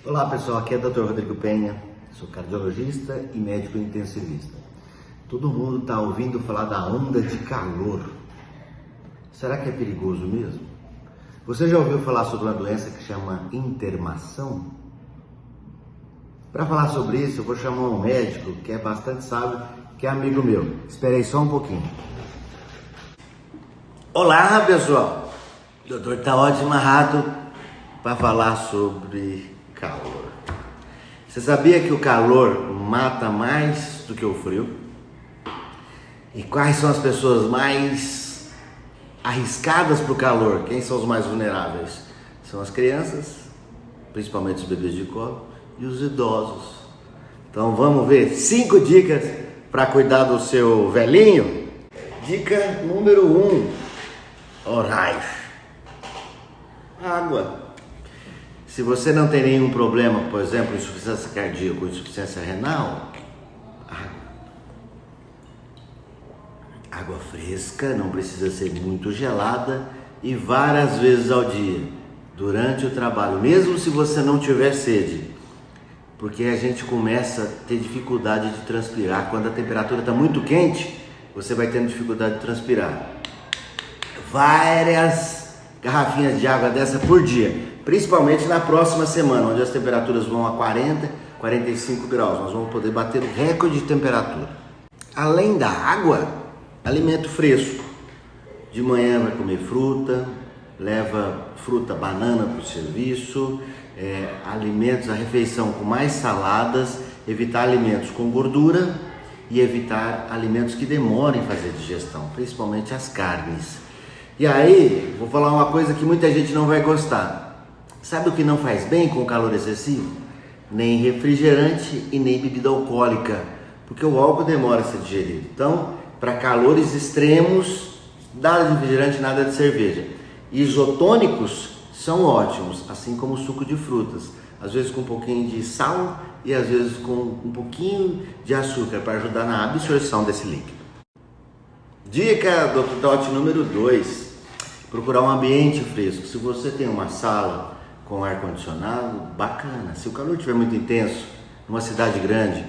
Olá pessoal, aqui é o Dr. Rodrigo Penha, sou cardiologista e médico intensivista. Todo mundo está ouvindo falar da onda de calor. Será que é perigoso mesmo? Você já ouviu falar sobre uma doença que chama intermação? Para falar sobre isso, eu vou chamar um médico que é bastante sábio, que é amigo meu. Espera aí só um pouquinho. Olá pessoal, o Dr. Taode Marrato para falar sobre calor. Você sabia que o calor mata mais do que o frio? E quais são as pessoas mais arriscadas para o calor? Quem são os mais vulneráveis? São as crianças, principalmente os bebês de colo, e os idosos. Então vamos ver 5 dicas para cuidar do seu velhinho. Dica número 1: horário. Água. Se você não tem nenhum problema, por exemplo, insuficiência cardíaca ou insuficiência renal, água fresca, não precisa ser muito gelada e várias vezes ao dia, durante o trabalho, mesmo se você não tiver sede, porque a gente começa a ter dificuldade de transpirar. Quando a temperatura está muito quente, você vai tendo dificuldade de transpirar. Várias garrafinhas de água dessa por dia, principalmente na próxima semana, onde as temperaturas vão a 40, 45 graus. Nós vamos poder bater o recorde de temperatura. Além da água, alimento fresco. De manhã vai comer fruta, leva fruta, banana para o serviço, alimentos, a refeição com mais saladas, evitar alimentos com gordura e evitar alimentos que demorem a fazer digestão, principalmente as carnes. E aí, vou falar uma coisa que muita gente não vai gostar. Sabe o que não faz bem com o calor excessivo? Nem refrigerante e nem bebida alcoólica, porque o álcool demora a ser digerido. Então, para calores extremos, nada de refrigerante, nada de cerveja. Isotônicos são ótimos, assim como o suco de frutas, às vezes com um pouquinho de sal e às vezes com um pouquinho de açúcar para ajudar na absorção desse líquido. Dica do Dr. número 2: procurar um ambiente fresco. Se você tem uma sala com ar-condicionado, bacana. Se o calor estiver muito intenso, numa cidade grande,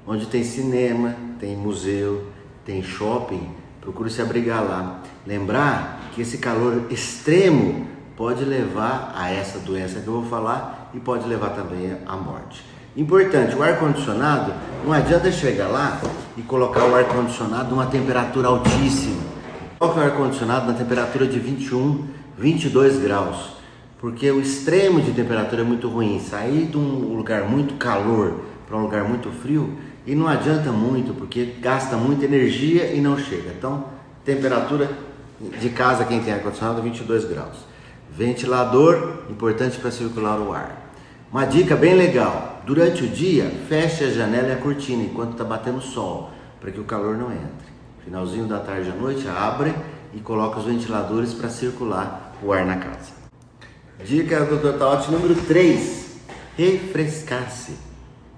onde tem cinema, tem museu, tem shopping, procure se abrigar lá. Lembrar que esse calor extremo pode levar a essa doença que eu vou falar e pode levar também à morte. Importante, o ar-condicionado, não adianta chegar lá e colocar o ar-condicionado numa temperatura altíssima. Coloque o ar-condicionado na temperatura de 21, 22 graus, porque o extremo de temperatura é muito ruim. Sair de um lugar muito calor para um lugar muito frio, e não adianta muito, porque gasta muita energia e não chega. Então, temperatura de casa, quem tem ar-condicionado, 22 graus. Ventilador, importante para circular o ar. Uma dica bem legal: durante o dia, feche a janela e a cortina enquanto está batendo sol, para que o calor não entre. Finalzinho da tarde à noite, abre e coloca os ventiladores para circular o ar na casa. Dica do Dr. Taode número 3: refrescar-se,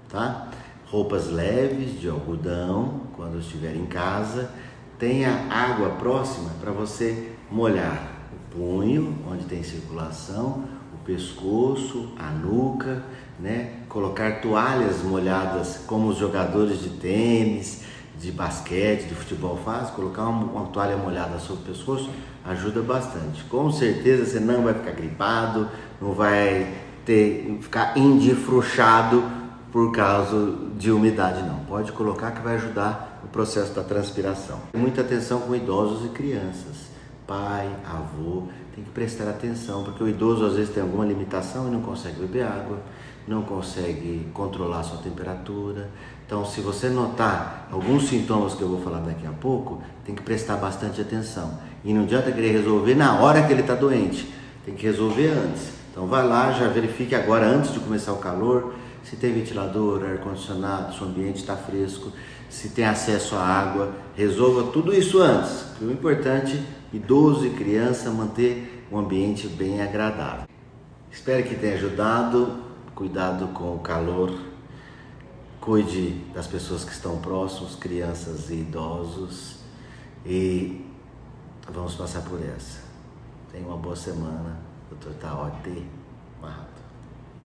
tá? Roupas leves de algodão quando estiver em casa. Tenha água próxima para você molhar o punho, onde tem circulação, o pescoço, a nuca, né? Colocar toalhas molhadas, como os jogadores de tênis, de basquete, de futebol fazem. Colocar uma toalha molhada sobre o pescoço ajuda bastante. Com certeza você não vai ficar gripado, não vai ficar endifruxado por causa de umidade, não. Pode colocar que vai ajudar o processo da transpiração. Muita atenção com idosos e crianças. Pai, avô, tem que prestar atenção, porque o idoso às vezes tem alguma limitação e não consegue beber água, não consegue controlar a sua temperatura. Então, se você notar alguns sintomas que eu vou falar daqui a pouco, tem que prestar bastante atenção. E não adianta querer resolver na hora que ele está doente, tem que resolver antes. Então vai lá, já verifique agora, antes de começar o calor, se tem ventilador, ar-condicionado, se o ambiente está fresco, se tem acesso à água. Resolva tudo isso antes. O importante, idoso e criança, manter um ambiente bem agradável. Espero que tenha ajudado. Cuidado com o calor. Cuide das pessoas que estão próximos, crianças e idosos. E vamos passar por essa. Tenha uma boa semana. Dr. Taode.